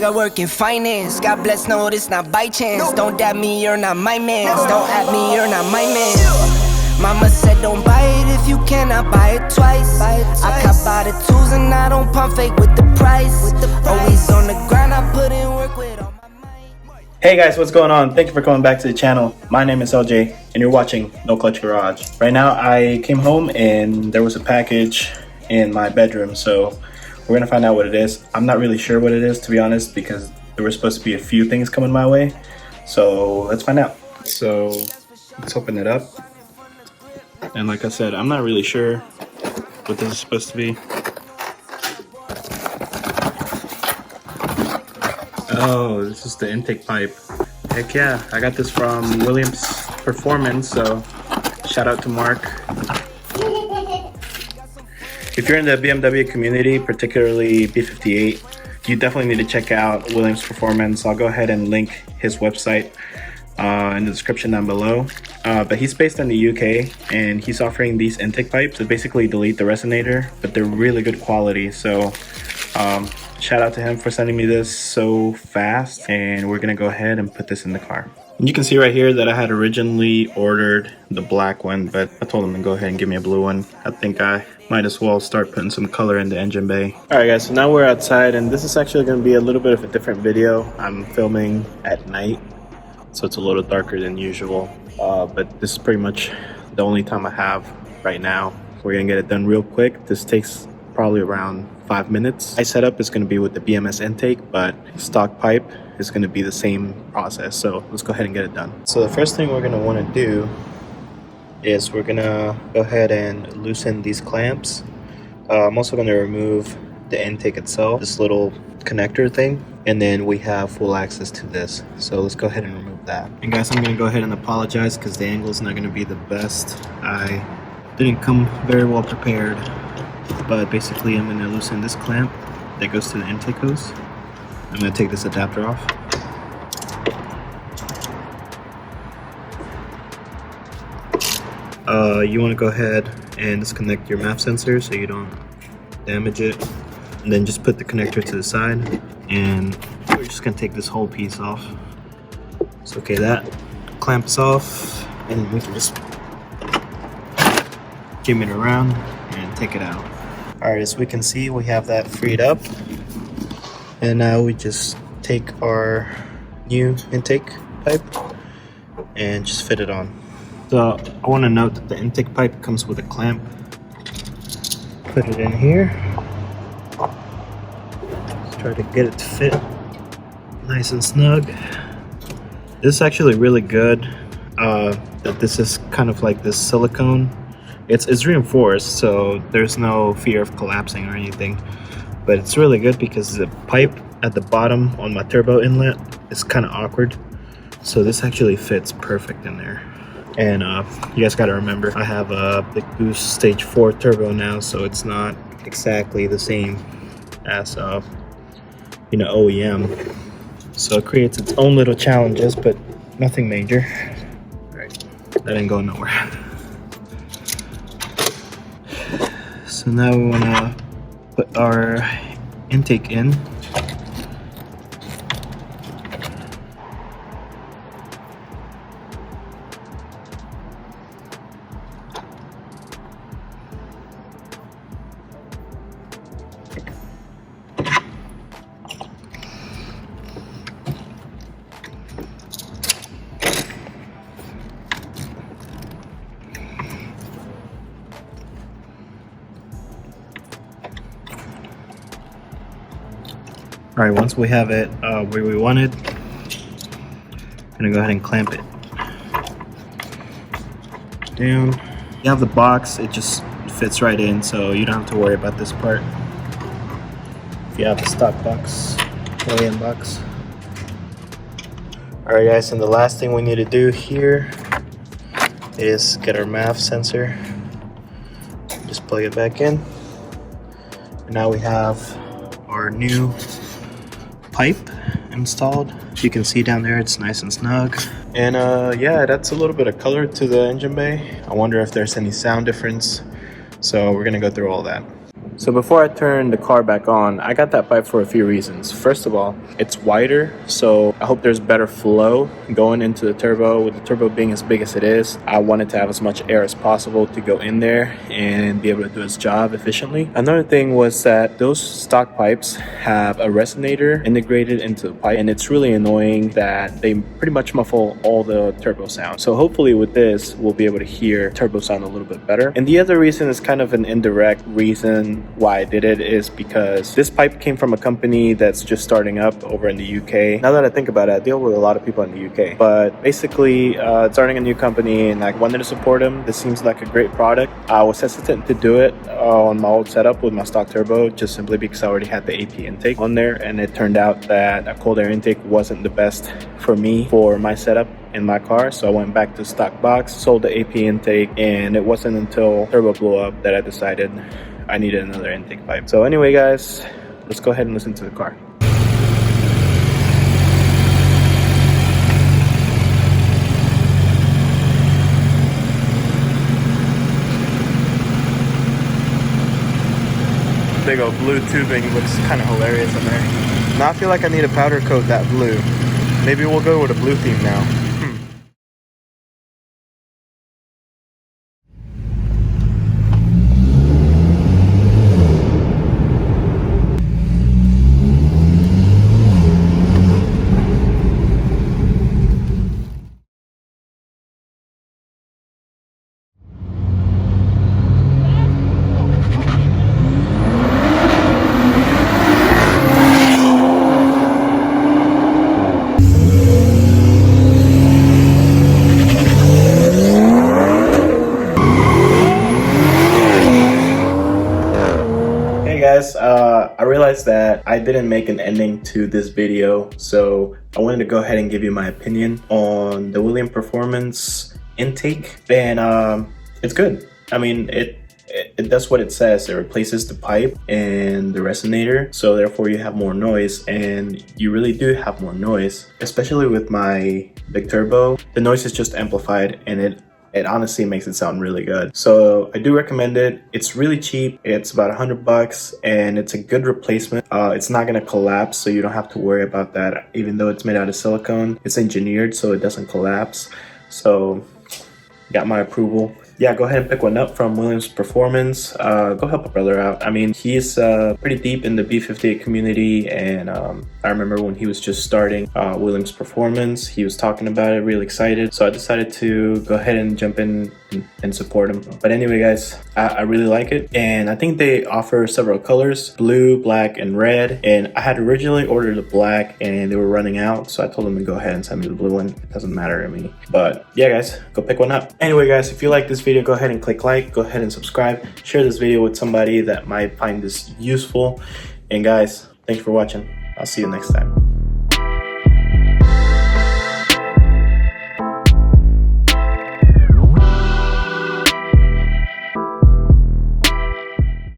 like I work in finance. God bless, no, this not by chance. Don't dab me, you're not my man. Don't at me, you're not my man. Mama said don't buy it if you cannot buy it twice. I cop by the tools and I don't pump fake with the price. Always on the grind, I put in work with all my mind. Hey guys, what's going on? Thank you for coming back to the channel. My name is LJ and you're watching NoClutch Garage. Right now I came home and there was a package in my bedroom, so we're gonna find out what it is. I'm not really sure what it is, to be honest, because there were supposed to be a few things coming my way. So let's find out. So let's open it up. And like I said, I'm not really sure what this is supposed to be. Oh, this is the intake pipe. Heck yeah, I got this from Williams Peroformance, so shout out to Mark. If you're in the BMW community, particularly B58, you definitely need to check out Williams Peroformance. I'll go ahead and link his website in the description down below. But he's based in the UK and he's offering these intake pipes that basically delete the resonator, but they're really good quality. So shout out to him for sending me this so fast, and we're gonna go ahead and put this in the car. And you can see right here that I had originally ordered the black one, but I told him to go ahead and give me a blue one. I think I might as well start putting some color in the engine bay. Alright guys, so now we're outside and this is actually going to be a little bit of a different video. I'm filming at night, so it's a little darker than usual, but this is pretty much the only time I have right now. We're going to get it done real quick. This takes probably around 5 minutes. My setup is going to be with the BMS intake, but stock pipe is going to be the same process. So let's go ahead and get it done. So the first thing we're going to want to do is we're going to go ahead and loosen these clamps. I'm also going to remove the intake itself, this little connector thing, and then we have full access to this. So let's go ahead and remove that. And guys, I'm going to go ahead and apologize because the angle is not going to be the best. I didn't come very well prepared. But basically I'm going to loosen this clamp that goes to the intake hose. I'm going to take this adapter off. You want to go ahead and disconnect your MAF sensor so you don't damage it. And then just put the connector to the side. And we're just going to take this whole piece off. So okay, that clamp is off. And we can just jam it around and take it out. Alright, as we can see, we have that freed up, and now we just take our new intake pipe and just fit it on. So I want to note that the intake pipe comes with a clamp. Put it in here. Let's try to get it to fit nice and snug. This is actually really good. That this is kind of like this silicone. It's reinforced, so there's no fear of collapsing or anything, but it's really good because the pipe at the bottom on my turbo inlet is kind of awkward, so this actually fits perfect in there. And you guys got to remember, I have a big boost stage 4 turbo now, so it's not exactly the same as OEM, so it creates its own little challenges, but nothing major. All right, that ain't going nowhere. So now we want to put our intake in. Alright, once we have it where we want it, I'm gonna go ahead and clamp it down. You have the box, it just fits right in, so you don't have to worry about this part. If you have the stock box, OEM box. Alright guys, and the last thing we need to do here is get our MAF sensor. Just plug it back in. And now we have our new pipe installed. You can see down there it's nice and snug, and yeah, that's a little bit of color to the engine bay. I wonder if there's any sound difference, so we're gonna go through all that. So before I turn the car back on, I got that pipe for a few reasons. First of all, it's wider, so I hope there's better flow going into the turbo. With the turbo being as big as it is, I wanted to have as much air as possible to go in there and be able to do its job efficiently. Another thing was that those stock pipes have a resonator integrated into the pipe, and it's really annoying that they pretty much muffle all the turbo sound. So hopefully with this, we'll be able to hear turbo sound a little bit better. And the other reason is kind of an indirect reason why I did it, is because this pipe came from a company that's just starting up over in the UK. Now that I think about it, I deal with a lot of people in the UK, but basically starting a new company, and I wanted to support them. This seems like a great product. I was hesitant to do it on my old setup with my stock turbo, just simply because I already had the AP intake on there, and it turned out that a cold air intake wasn't the best for me for my setup in my car. So I went back to stock box, sold the AP intake, and it wasn't until turbo blew up that I decided I needed another intake pipe. So anyway guys, let's go ahead and listen to the car. Big old blue tubing looks kind of hilarious in there. Now I feel like I need to powder coat that blue. Maybe we'll go with a blue theme now. Guys, I realized that I didn't make an ending to this video, so I wanted to go ahead and give you my opinion on the Williams Performance intake, and it's good. I mean, it does what it says. It replaces the pipe and the resonator, so therefore you have more noise, and you really do have more noise, especially with my big turbo. The noise is just amplified, and it honestly makes it sound really good. So I do recommend it. It's really cheap. It's about $100 and it's a good replacement. It's not gonna collapse, so you don't have to worry about that. Even though it's made out of silicone, it's engineered so it doesn't collapse. So got my approval. Yeah, go ahead and pick one up from Williams Performance. Go help a brother out. I mean, he's pretty deep in the B58 community, and I remember when he was just starting Williams Performance, he was talking about it, really excited. So I decided to go ahead and jump in and support him. But anyway, guys, I really like it, and I think they offer several colors: blue, black, and red. And I had originally ordered the black, and they were running out, so I told them to go ahead and send me the blue one. It doesn't matter to me. But yeah, guys, go pick one up. Anyway, guys, if you like this video, go ahead and click like, go ahead and subscribe, share this video with somebody that might find this useful. And guys, thanks for watching. I'll see you next time.